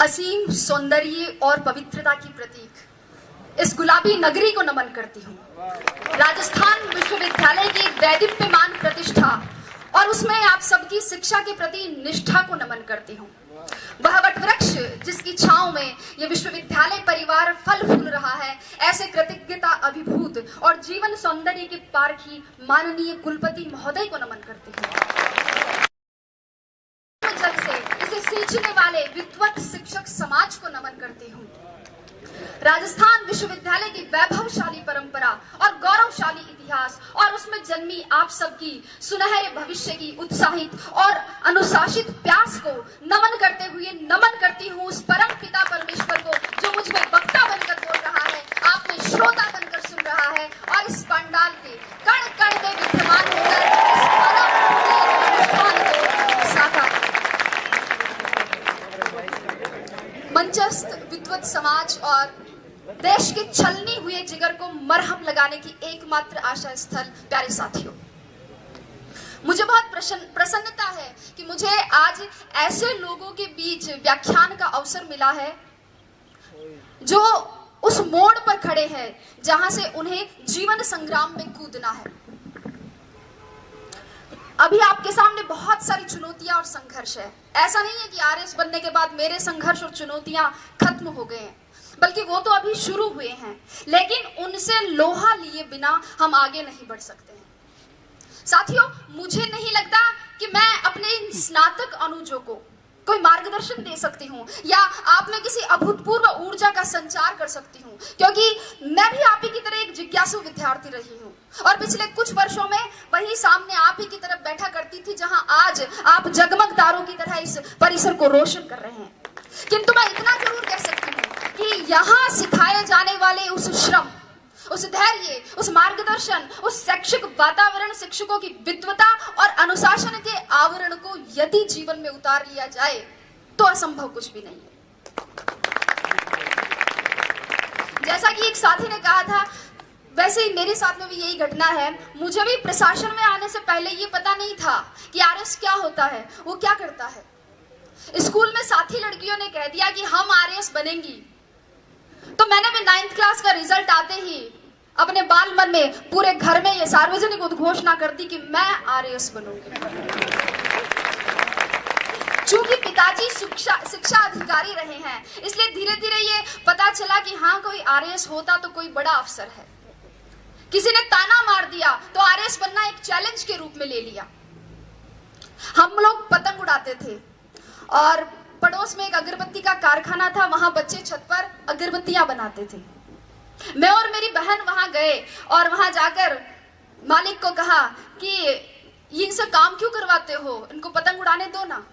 असीम सौंदर्य और पवित्रता की प्रतीक इस गुलाबी नगरी को नमन करती हूँ। राजस्थान विश्वविद्यालय की दैदीप्यमान प्रतिष्ठा और उसमें आप सबकी शिक्षा के प्रति निष्ठा को नमन करती हूँ। वह वटवृक्ष जिसकी छांव में यह विश्वविद्यालय परिवार फल फूल रहा है, ऐसे कृतज्ञता अभिभूत और जीवन सौंदर्य के पारखी माननीय कुलपति महोदय को नमन करती हूँ। जग से इसे सींचने वाले विद्वत शिक्षक समाज को नमन करती हूँ। राजस्थान विश्वविद्यालय की वैभवशाली परंपरा और गौरवशाली इतिहास और उसमें जन्मी आप सबकी सुनहरे भविष्य की उत्साहित और अनुशासित प्यास को नमन करते हुए नमन करती हूँ उस परम पिता परमेश्वर को जो मुझ में वक्ता बनकर बोल रहा है, आप में श्रोता बनकर सुन रहा है और इस पंडाल के कण कण में विद्यमान होकर इस परम को साकार मंचस्थ विद्वत समाज और देश के छलनी हुए जिगर को मरहम लगाने की एकमात्र आशा स्थल। प्यारे साथियों, मुझे बहुत प्रसन्नता है कि मुझे आज ऐसे लोगों के बीच व्याख्यान का अवसर मिला है जो उस मोड़ पर खड़े हैं जहां से उन्हें जीवन संग्राम में कूदना है। अभी आपके सामने बहुत सारी चुनौतियां और संघर्ष है। ऐसा नहीं है कि आरएस बनने के बाद मेरे संघर्ष और चुनौतियां खत्म हो गए हैं, बल्कि वो तो अभी शुरू हुए हैं, लेकिन उनसे लोहा लिए बिना हम आगे नहीं बढ़ सकते हैं। साथियों, मुझे नहीं लगता कि मैं अपने इन स्नातक अनुजों को कोई मार्गदर्शन दे सकती हूँ या आप में किसी अभूतपूर्व ऊर्जा का संचार कर सकती हूँ, क्योंकि मैं भी आप ही की तरह एक जिज्ञासु विद्यार्थी रही हूँ और पिछले कुछ वर्षों में वही सामने आप ही की तरफ बैठा करती थी जहां आज आप जगमग तारों की तरह इस परिसर को रोशन कर रहे हैं। किंतु मैं इतना जरूर कह सकती हूँ कि यहाँ सिखाए जाने वाले उस श्रम, उस धैर्य, उस मार्गदर्शन, उस शैक्षिक वातावरण, शिक्षकों की विद्वता और अनुशासन के आवरण को यदि जीवन में उतार लिया जाए तो असंभव कुछ भी नहीं है। जैसा कि एक साथी ने कहा था, वैसे ही मेरे साथ में भी यही घटना है। मुझे भी प्रशासन में आने से पहले ये पता नहीं था कि आरएस क्या होता है, वो क्या करता है। स्कूल में साथी लड़कियों ने कह दिया कि हम आरएस बनेंगी, तो मैंने भी 9th क्लास का रिजल्ट आते ही अपने बाल मन में पूरे घर में ये सार्वजनिक उद्घोषणा कर दी कि मैं आरएस बनूंगी। चूंकि पिताजी शिक्षा अधिकारी रहे हैं, इसलिए धीरे धीरे ये पता चला कि हाँ, कोई आरएस होता तो कोई बड़ा अफसर है। किसी ने ताना मार दिया तो आरएस बनना एक चैलेंज के रूप में ले लिया। हम लोग पतंग उड़ाते थे और पड़ोस में एक अगरबत्ती का कारखाना था, वहां बच्चे छत पर अगरबत्तियां बनाते थे। मैं और मेरी बहन वहां गए और वहां जाकर मालिक को कहा कि इनसे काम क्यों करवाते हो, इनको पतंग उड़ाने दो ना।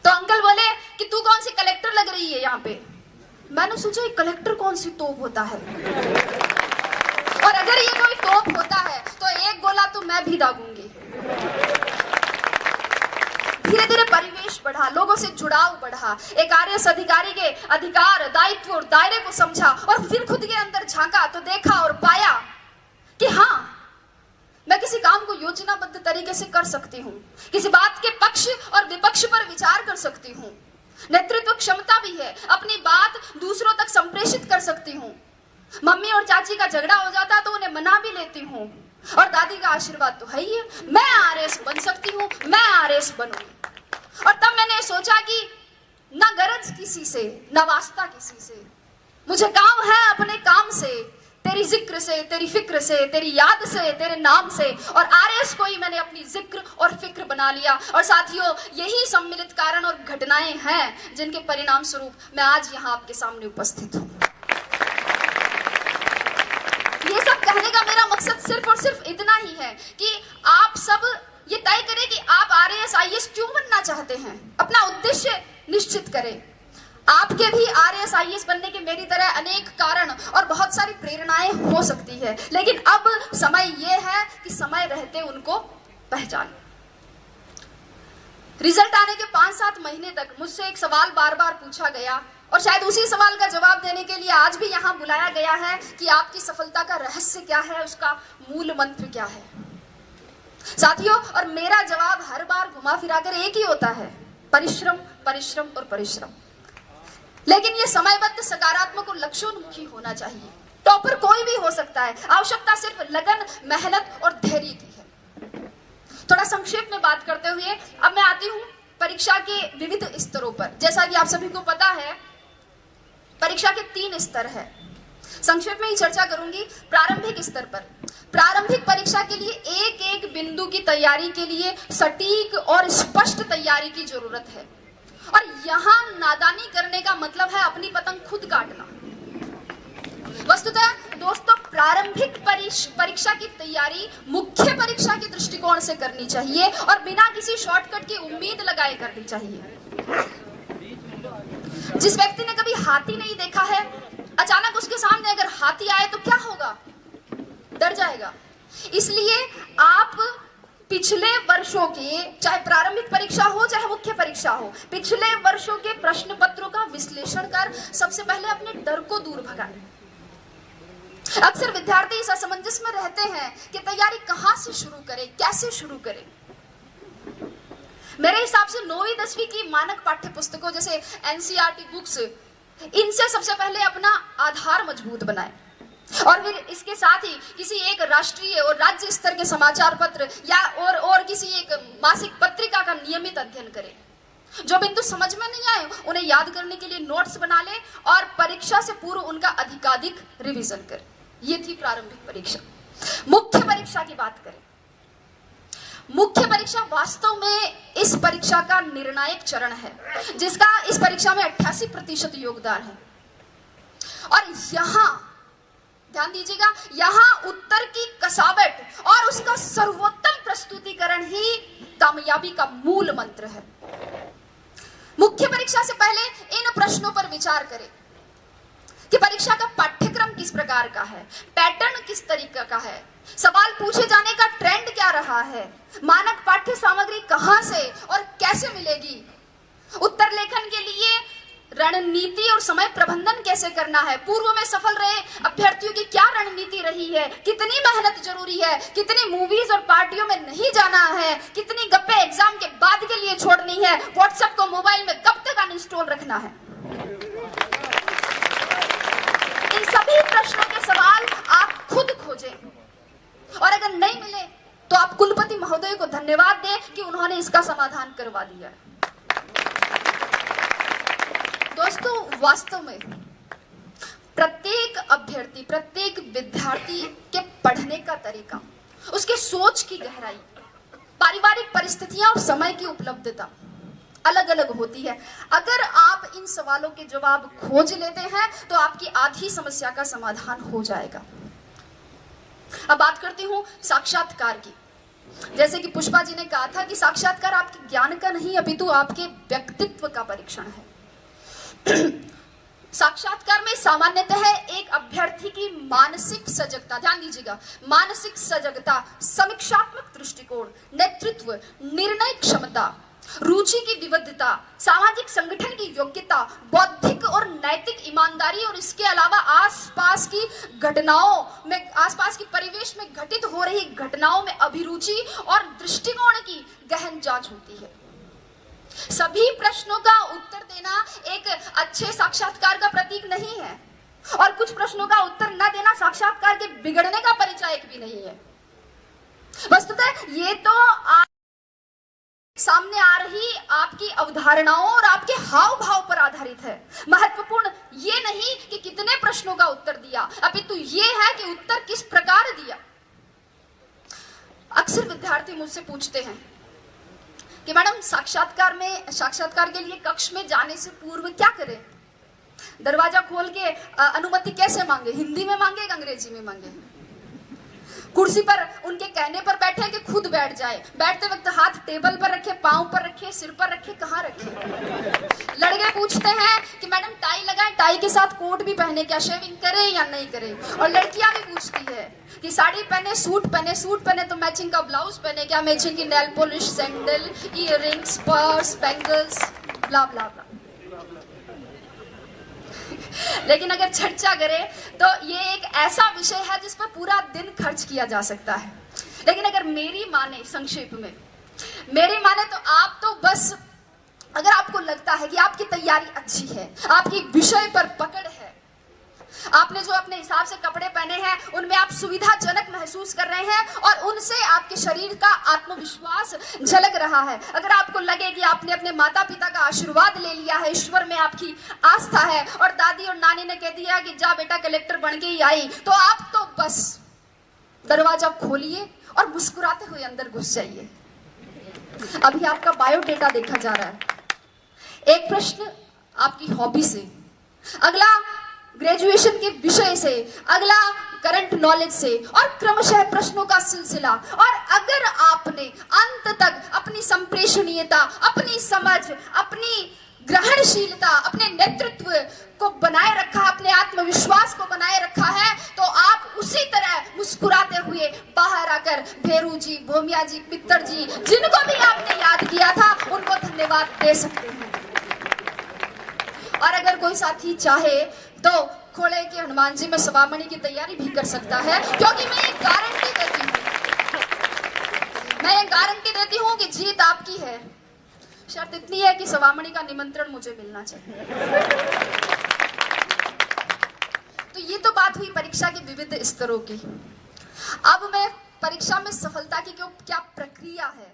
तो अंकल बोले कि तू कौन सी कलेक्टर लग रही है यहाँ पे। मैंने सोचा कलेक्टर कौन सी तोप होता है, और अगर ये कोई तोप होता है तो एक गोला तो मैं भी दागूंगी। धीरे धीरे परिवेश बढ़ा, लोगों से जुड़ाव बढ़ा, एक आरएस अधिकारी के अधिकार, दायित्व और दायरे को समझा और फिर खुद के अंदर झांका तो देखा और पाया कि हाँ, मैं किसी काम को योजनाबद्ध तरीके से कर सकती हूँ, किसी बात के पक्ष और विपक्ष पर विचार कर सकती हूँ, नेतृत्व क्षमता भी है, अपनी बात दूसरों तक संप्रेषित कर सकती हूँ। मम्मी और चाची का झगड़ा हो जाता तो उन्हें मना भी लेती हूँ, और दादी का आशीर्वाद तो है ही है। मैं आरएस बन सकती हूँ, मैं आरएस बनूंगी। और तब मैंने सोचा कि न गरज किसी से, न वास्ता किसी से, मुझे काम है अपने काम से, तेरी जिक्र से, तेरी फिक्र से, तेरी याद से, तेरे नाम से। और आरएस को ही मैंने अपनी जिक्र और फिक्र बना लिया। और साथियों, यही सम्मिलित कारण और घटनाएं हैं जिनके परिणाम स्वरूप मैं आज यहाँ आपके सामने उपस्थित हूँ। ये सब कहने का मेरा मकसद सिर्फ और सिर्फ इतना ही है कि आप सब ये तय करें कि आप आरएस आईएएस क्यों बनना चाहते हैं, अपना उद्देश्य निश्चित करें। आपके भी आरएस आईएएस बनने के मेरी तरह अनेक कारण और बहुत सारी प्रेरणाएं हो सकती है, लेकिन अब समय यह है कि समय रहते उनको पहचानें। रिजल्ट आने के 5-7 महीने तक मुझसे एक सवाल बार बार पूछा गया और शायद उसी सवाल का जवाब देने के लिए आज भी यहाँ बुलाया गया है कि आपकी सफलता का रहस्य क्या है, उसका मूल मंत्र क्या है। साथियों, और मेरा जवाब हर बार घुमा फिरा कर एक ही होता है, परिश्रम, परिश्रम और परिश्रम। लेकिन ये समयबद्ध, सकारात्मक और लक्ष्योन्मुखी होना चाहिए। टॉपर कोई भी हो सकता है, आवश्यकता सिर्फ लगन, मेहनत और धैर्य की है। थोड़ा संक्षेप में बात करते हुए अब मैं आती हूँ परीक्षा के विविध स्तरों पर। जैसा कि आप सभी को पता है, परीक्षा के 3 स्तर है। संक्षेप में ही चर्चा करूंगी। प्रारंभिक स्तर पर, प्रारंभिक परीक्षा के लिए एक एक बिंदु की तैयारी के लिए सटीक और स्पष्ट तैयारी की जरूरत है। और यहाँ नादानी करने का मतलब है अपनी पतंग खुद काटना। वस्तुतः दोस्तों, प्रारंभिक परीक्षा की तैयारी मुख्य परीक्षा के दृष्टिकोण से करनी चाहिए और बिना किसी शॉर्टकट की उम्मीद लगाए करनी चाहिए। जिस व्यक्ति ने कभी हाथी नहीं देखा है, अचानक उसके सामने अगर हाथी आए तो क्या होगा? डर जाएगा। इसलिए आप पिछले वर्षों के, चाहे प्रारंभिक परीक्षा हो चाहे मुख्य परीक्षा हो, पिछले वर्षों के प्रश्न पत्रों का विश्लेषण कर सबसे पहले अपने डर को दूर भगाएं। अक्सर विद्यार्थी इस असमंजस में रहते हैं कि तैयारी कहां से शुरू करें, कैसे शुरू करें। मेरे हिसाब से 9वीं 10वीं की मानक पाठ्य पुस्तकों जैसे एनसीईआरटी बुक्स, इनसे सबसे पहले अपना आधार मजबूत बनाएं और फिर इसके साथ ही किसी एक राष्ट्रीय और राज्य स्तर के समाचार पत्र या और किसी एक मासिक पत्रिका का नियमित अध्ययन करें। जो बिंदु समझ में नहीं आए उन्हें याद करने के लिए नोट्स बना लें और परीक्षा से पूर्व उनका अधिकाधिक रिवीजन करें। ये थी प्रारंभिक परीक्षा। मुख्य परीक्षा की बात करें। मुख्य परीक्षा वास्तव में इस परीक्षा का निर्णायक चरण है, जिसका इस परीक्षा में 88% योगदान है। और यहां ध्यान दीजिएगा, यहां उत्तर की कसावट और उसका सर्वोत्तम प्रस्तुतिकरण ही कामयाबी का मूल मंत्र है। मुख्य परीक्षा से पहले इन प्रश्नों पर विचार करें कि परीक्षा का पाठ्यक्रम किस प्रकार का है, पैटर्न किस तरीके का है, सवाल पूछे जाने का ट्रेंड क्या रहा है, मानक पाठ्य सामग्री कहां से और कैसे मिलेगी, उत्तर लेखन के लिए रणनीति और समय प्रबंधन कैसे करना है, पूर्व में सफल रहे अभ्यर्थियों की क्या रणनीति रही है, कितनी मेहनत जरूरी है, कितनी मूवीज और पार्टियों में नहीं जाना है, कितनी गप्पे एग्जाम के बाद के लिए छोड़नी है, व्हाट्सएप को मोबाइल में कब तक अनइंस्टॉल रखना है। इन सभी प्रश्नों के सवाल आप खुद खोजें और अगर नहीं मिले तो आप कुलपति महोदय को धन्यवाद दें कि उन्होंने इसका समाधान करवा दिया। दोस्तों, वास्तव में प्रत्येक अभ्यर्थी, प्रत्येक विद्यार्थी के पढ़ने का तरीका, उसके सोच की गहराई, पारिवारिक परिस्थितियां और समय की उपलब्धता अलग अलग होती है। अगर आप इन सवालों के जवाब खोज लेते हैं तो आपकी आधी समस्या का समाधान हो जाएगा। अब बात करती हूं साक्षात्कार की। जैसे कि पुष्पा जी ने कहा था कि साक्षात्कार आपके ज्ञान का नहीं अपितु आपके व्यक्तित्व का परीक्षण है। साक्षात्कार में सामान्यतः एक अभ्यर्थी की मानसिक सजगता, ध्यान दीजिएगा, मानसिक सजगता, समीक्षात्मक दृष्टिकोण, नेतृत्व, निर्णय क्षमता, रुचि की विविधता, सामाजिक संगठन की योग्यता, बौद्धिक और नैतिक ईमानदारी और इसके अलावा आसपास की घटनाओं में, आसपास की परिवेश में घटित हो रही घटनाओं में अभिरुचि और दृष्टिकोण की गहन जांच होती है। सभी प्रश्नों का उत्तर देना एक अच्छे साक्षात्कार का प्रतीक नहीं है और कुछ प्रश्नों का उत्तर न देना साक्षात्कार के बिगड़ने का परिचायक भी नहीं है। वस्तुतः ये तो सामने आ रही आपकी अवधारणाओं और आपके हाव भाव पर आधारित है। महत्वपूर्ण ये नहीं कि कितने प्रश्नों का उत्तर दिया, अपितु ये है कि उत्तर किस प्रकार दिया। अक्सर विद्यार्थी मुझसे पूछते हैं कि मैडम साक्षात्कार के लिए कक्ष में जाने से पूर्व क्या करें, दरवाजा खोल के अनुमति कैसे मांगे, हिंदी में मांगे या अंग्रेजी में मांगे, कुर्सी पर उनके कहने पर बैठे कि खुद बैठ जाए, बैठते वक्त हाथ टेबल पर रखे, पांव पर रखे, सिर पर रखे, कहाँ रखे। लड़के पूछते हैं कि मैडम टाई लगाएं, टाई के साथ कोट भी पहने, क्या शेविंग करें या नहीं करें। और लड़कियां भी पूछती है कि साड़ी पहने, सूट पहने, सूट पहने तो मैचिंग का ब्लाउज पहने, क्या मैचिंग की nail polish, sandal, earrings, purse, bangles, blah blah blah. लेकिन अगर चर्चा करें तो ये एक ऐसा विषय है जिस पर पूरा दिन खर्च किया जा सकता है। लेकिन अगर मेरी माने, संक्षेप में मेरी माने, तो आप तो बस, अगर आपको लगता है कि आपकी तैयारी अच्छी है, आपकी विषय पर पकड़ है, आपने जो अपने हिसाब से कपड़े पहने हैं उनमें आप सुविधाजनक महसूस कर रहे हैं और उनसे आपके शरीर का आत्मविश्वास झलक रहा है। अगर आपको लगे कि आपने अपने माता पिता का आशीर्वाद ले लिया है, ईश्वर में आपकी आस्था है और दादी और नानी ने कह दिया कि जा बेटा कलेक्टर बन के ही आई, तो आप तो बस दरवाजा खोलिए और मुस्कुराते हुए अंदर घुस जाइए। अभी आपका बायोडेटा देखा जा रहा है। एक प्रश्न आपकी हॉबी से, अगला ग्रेजुएशन के विषय से, अगला करंट नॉलेज से और क्रमशः प्रश्नों का सिलसिला। और अगर आपने अंत तक अपनी संप्रेषणीयता, अपनी समझ, अपनी ग्रहणशीलता, अपने नेतृत्व को बनाए रखा, अपने आत्मविश्वास को बनाए रखा है, तो आप उसी तरह मुस्कुराते हुए बाहर आकर भेरू जी, भोमिया जी, पित्तर जी, जिनको भी आपने याद किया था, उनको धन्यवाद दे सकते हैं। और अगर कोई साथी चाहे तो खोड़े के हनुमान जी में सवामणि की तैयारी भी कर सकता है, क्योंकि मैं ये गारंटी देती हूँ कि जीत आपकी है। शर्त इतनी है कि सवामणि का निमंत्रण मुझे मिलना चाहिए। तो ये तो बात हुई परीक्षा के विविध स्तरों की। अब मैं परीक्षा में सफलता की क्या प्रक्रिया है